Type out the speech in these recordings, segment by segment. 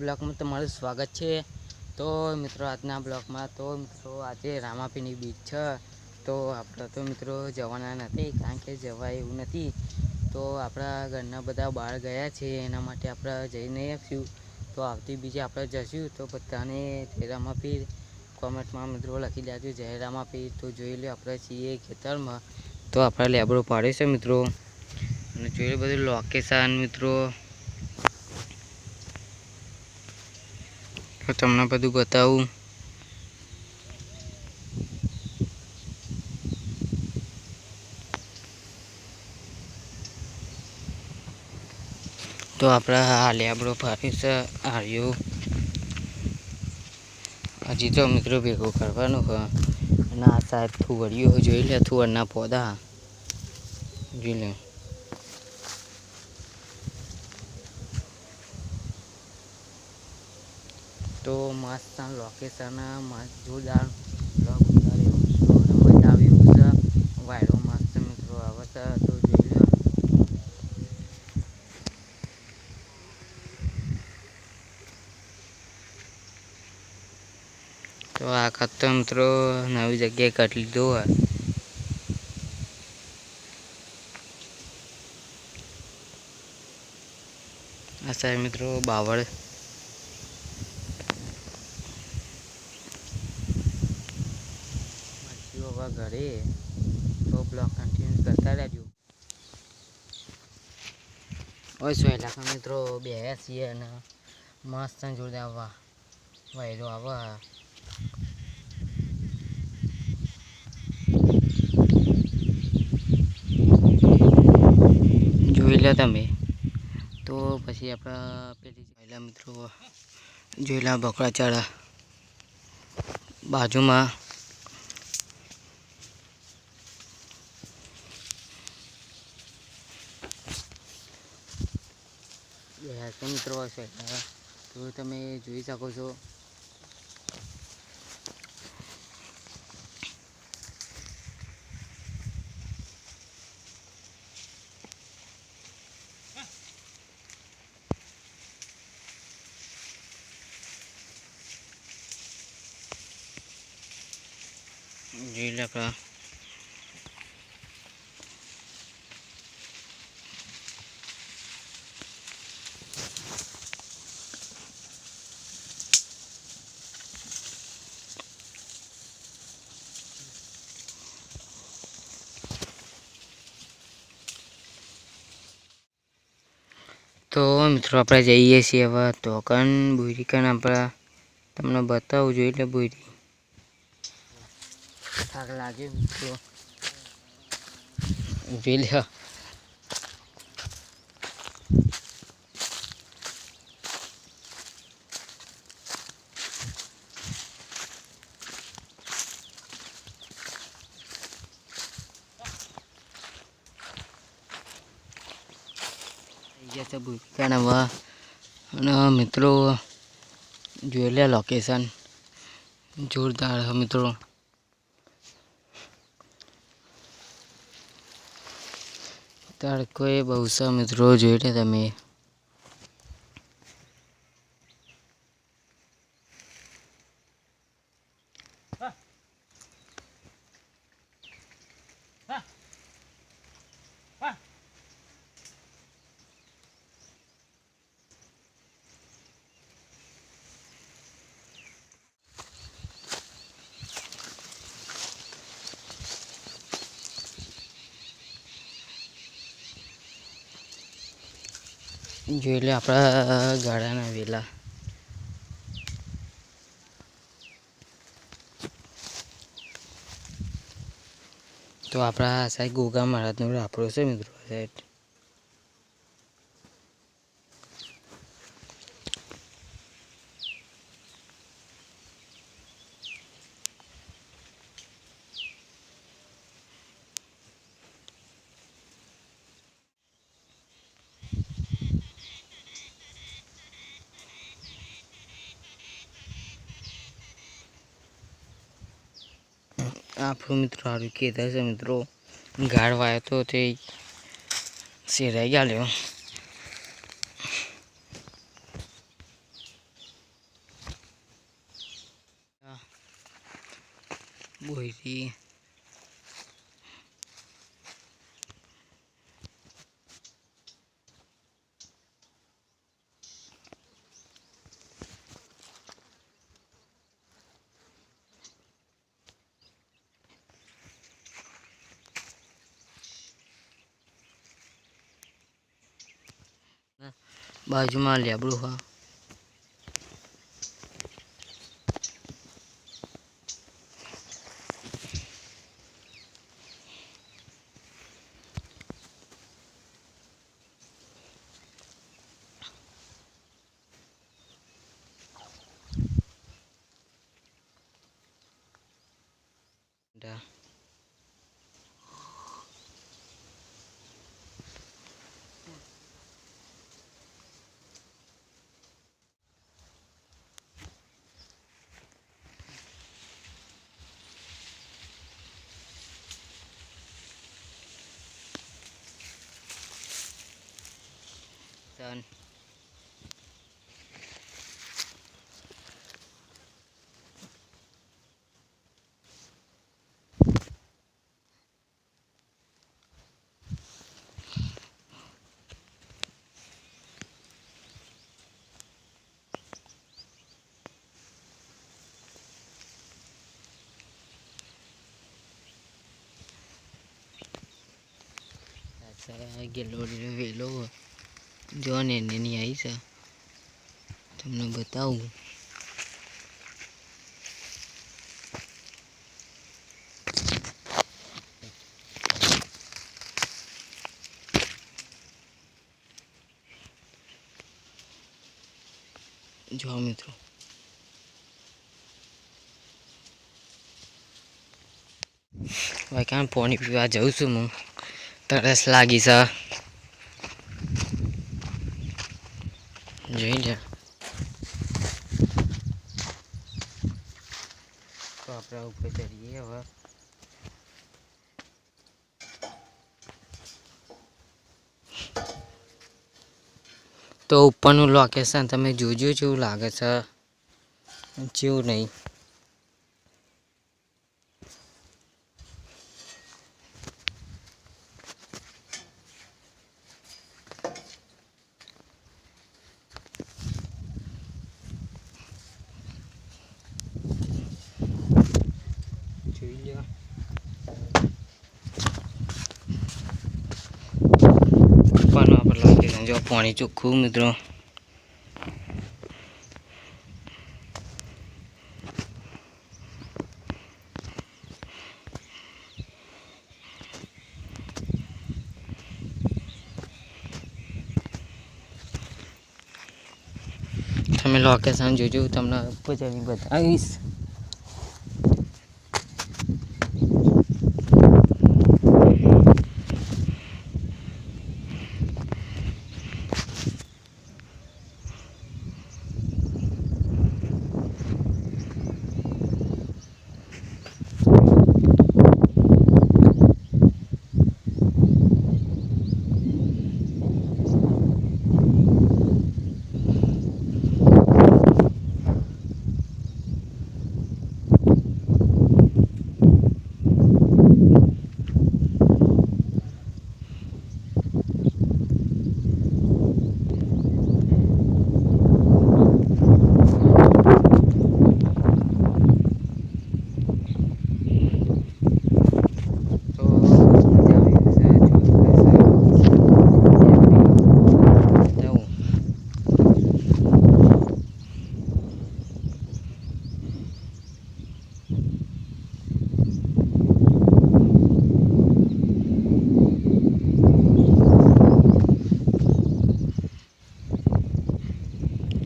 બ્લોગમાં તમારું સ્વાગત છે। તો મિત્રો આજના બ્લોગમાં તો મિત્રો આજે રામાપીરની બીચ છે। તો આપણે તો મિત્રો જવાના નથી, કારણ કે જવાય એવું નથી। તો આપણા ઘરના બધા બહાર ગયા છે, એના માટે આપણે જઈ નહીં આવીશું। તો આવતી બીજે આપણે જઈશું। તો બધાને જય રામાપીર કોમેન્ટમાં મિત્રો લખી દેજો જય રામાપીર। તો જોઈ લો આપણે છીએ ખેતરમાં। તો આપણે લેબડો પાડે છે મિત્રો, અને જોઈ લો બધું લોકેશન મિત્રો। તો તમને બધું બતાવું। તો આપણે આ લેબડો પાડ્યો છે આર્યો, હજી તો મિત્રો ભેગો કરવાનું છે। અને આ સાહેબ થુવડીઓ જોઈ લે, થુવડના પોદા જોઈ લે। તો મસ્ત લોકેશન, મસ્ત જોરદાર બ્લોગ ઉતાર્યો મિત્રો, મજા આવી એવું છે। વાયરો મસ્ત મિત્રો આવે છે, તો જોઈ લો। તો આ ખાતે મિત્રો નવી જગ્યાએ કાઢી લીધો હોય। આ સાહેબ મિત્રો બાવળ હવે ઘરે। તો બ્લોગ કન્ટિન્યુ કરતા રહેજો। ઓય સોયલા મિત્રો બેહ્યા છીએ અને મસ્ત જોરદાર વાયરો આવે। જોઈ લો તમે। તો પછી આપણા પેલી જોયેલા મિત્રો જોયેલા બકરા ચાળા બાજુમાં મિત્રો હશે, તો તમે જોઈ શકો છો। જોઈ લે આપણા તો મિત્રો આપણે જઈએ છીએ હવે તોકન બોયરી કન આપણે તમને બતાવું। જોઈ લે બોયરી થાક લાગે મિત્રો, જોઈ લે। અને મિત્રો જોઈ લે લોકેશન જોરદાર છે મિત્રો। તડકો એ બહુ છે મિત્રો, જોઈ લે તમે। જોઈ લે આપણા ગાડાના વેલા। તો આપણા સાહેબ ગોગા મહારાજનો આપણો છે મિત્રો સાહેબ। આપણું મિત્રો સારું ખેતર છે મિત્રો, ગાળ વાયો તો તે શેરાઈ ગયા લ્યો। બોયરી બાજુમાં લેબડું હા done. ગેલો વેલો જો ને એની આવી છે તમને બતાવું જો મિત્રો ભાઈ કાં પાણી પીવા જાઉં છું હું તરસ લાગી છે જોઈ લે તો આપણે ઉપર ચડીએ હવે તો ઉપરનું લોકેશન તમે જોજો જેવું લાગે છે જેવું નહીં જો પાણી ચોખ્ખું મિત્રો તમે લોકેશન જોજો તમને પછી બતાવીશ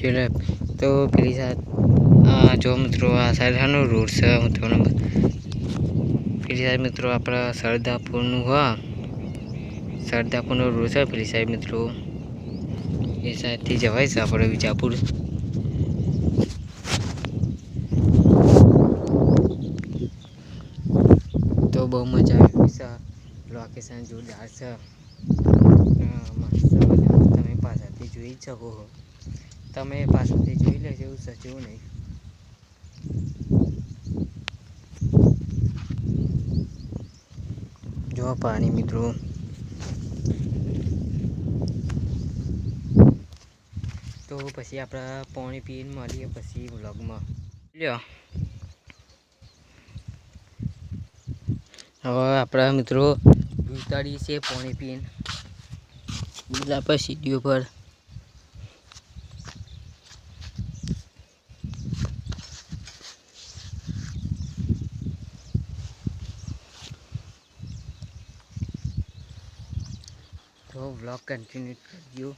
ચલો તો પેલી સાઈડ જો મિત્રો આ સાઈડનો રોડ છે હું તમને પેલી સાઈડ મિત્રો આપણા સરદાપુરનું સરદાપુરનો રોડ છે પેલી સાઈડ મિત્રો એ સાઈડથી જવાય છે આપણે વિજાપુર તો બહુ મજા આવી છે લોકેશન જોરદાર છે તમે પાછળથી જોઈ જ શકો છો તમે પાછળથી જોઈ લેજો એવું સચવું નહીં જો પાણી મિત્રો તો પછી આપણે પાણી પીને મળીએ પછી વ્લોગમાં લ્યો હવે આપણા મિત્રો ઉતારીએ છે પાણી પીને બીજા પર સીડીઓ પર તો વ્લોગ કન્ટિન્યુ કરજો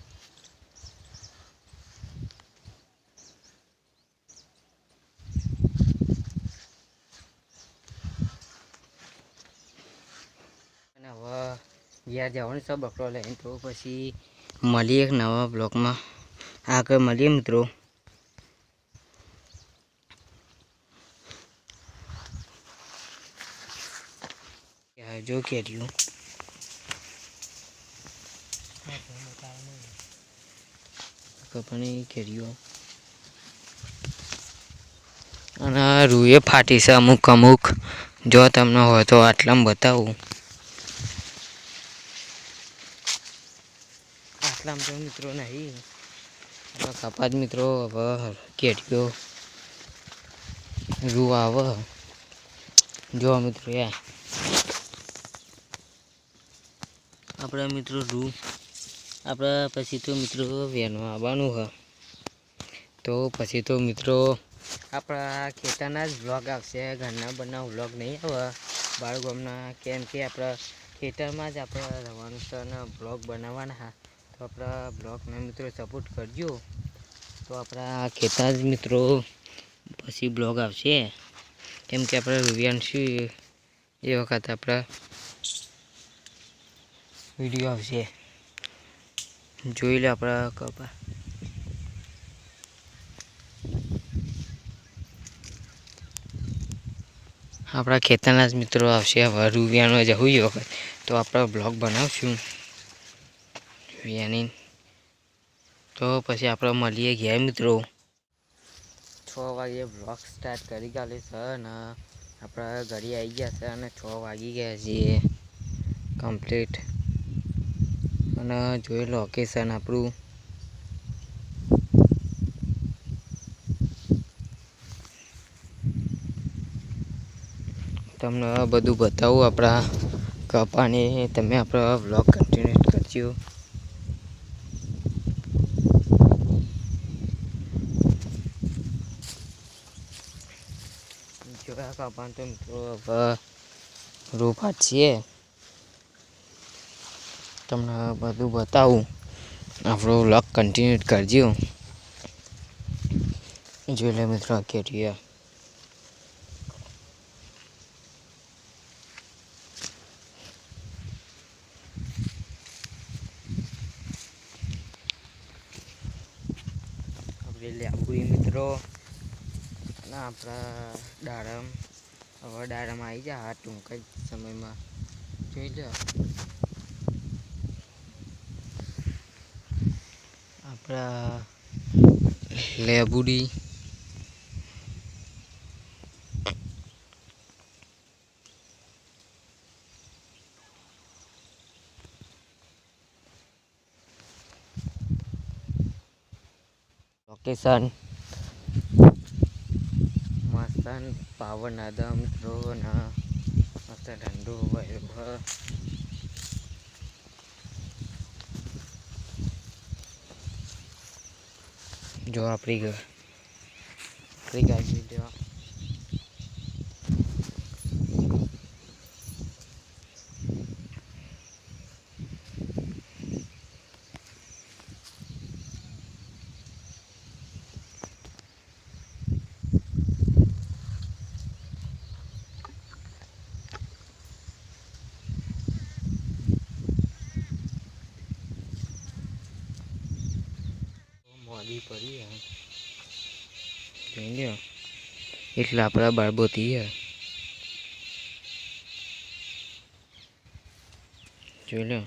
અને હવે ઘેર જવાનું છે બકરો લઈને તો પછી મળીએ એક નવા બ્લોગમાં આગળ મળીએ મિત્રો જો કેર્યું કપણી કેર્યું અને રૂએ ફાટી છે અમુક અમુક જો તમને હોય તો આટલામાં બતાવું આટલામાં તો મિત્રો નહીં કપાત મિત્રો હવે કેરીઓ રૂ આવે જો મિત્રો યાર આપણા મિત્રો રૂ આપણા પછી તો મિત્રો વેનમાં આવવાનું હોય તો પછી તો મિત્રો આપણા ખેતરના જ વ્લોગ આવશે ઘરના બના વ્લોગ નહીં આવે બાળગામના કેમ કે આપણા ખેતરમાં જ આપણે રહેવાનું છે અને બ્લોગ બનાવવાના હા તો આપણા બ્લોગને મિત્રો સપોર્ટ કરજો તો આપણા ખેતર જ મિત્રો પછી બ્લોગ આવશે કેમ કે આપણે રૂવિયાનશું એ વખત આપણા વિડીયો આવશે જોઈ લે આપણા કપા આપણા ખેતરના જ મિત્રો આવશે હવે રૂવિયાનો જવું એ વખત તો આપણે બ્લોગ બનાવશું રૂવિયાની તો પછી આપણે મળીએ ગયા મિત્રો 6 વાગે બ્લોગ સ્ટાર્ટ કરી ગાલે છે અને આપણા ઘરે આવી ગયા છે અને 6 વાગી ગયા છીએ કમ્પ્લીટ અને જોઈ લોકેશન આપણું તમને બધું બતાવું આપણા કપાને તમે આપણા વ્લોગ કન્ટિન્યુ કરજો જોયા કપાન તો મિત્રો હવે રૂપાત છીએ તમને બધું બતાવું આપણો વ્લોગ કન્ટિન્યુ કરજો જોઈ લે મિત્રો કેરીયા આપણે મિત્રો અને આપણા દાડમ હવે દાડમ આવી જાય આ ટૂંક જ સમયમાં જોઈ લો આપણા લેબુડી લોકેશન મસ્ત પાવર નાદા મિત્રો ના મસ્ત ઠંડુ હોય જો આપણી ગાડી લેવા મોડી પડી જોઈ લ્યો એટલે આપણા બાળબોતી જોઈ લો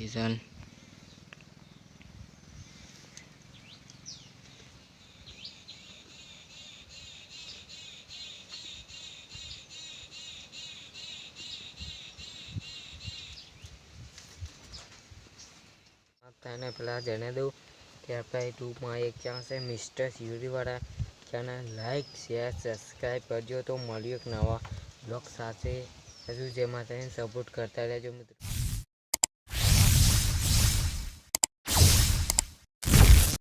લોકેશન તને પેલા જણાવી દઉં કે આપણે યુટ્યુબમાં એક ચેનલ છે મિસ્ટર સિયુરીવાળા ચેનલ લાઈક શેર સબસ્ક્રાઈબ કરજો. તો મળ્યું એક નવા બ્લોગ સાથે હજુ જેમાં તેને સપોર્ટ કરતા રહેજો મિત્રો.